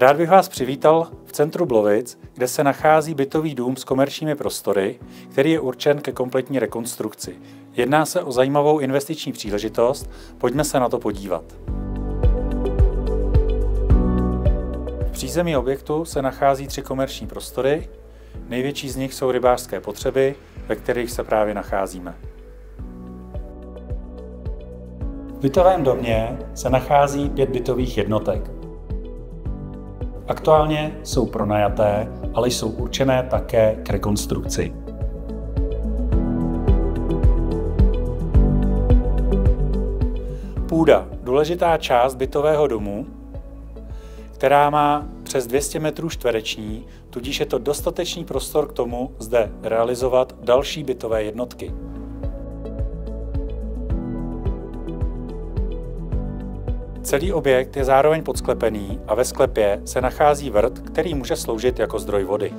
Rád bych vás přivítal v centru Blovic, kde se nachází bytový dům s komerčními prostory, který je určen ke kompletní rekonstrukci. Jedná se o zajímavou investiční příležitost, pojďme se na to podívat. V přízemí objektu se nachází 3 komerční prostory, největší z nich jsou rybářské potřeby, ve kterých se právě nacházíme. V bytovém domě se nachází 5 bytových jednotek. Aktuálně jsou pronajaté, ale jsou určené také k rekonstrukci. Půda, důležitá část bytového domu, která má přes 200 metrů čtvereční, tudíž je to dostatečný prostor k tomu zde realizovat další bytové jednotky. Celý objekt je zároveň podsklepený a ve sklepě se nachází vrt, který může sloužit jako zdroj vody.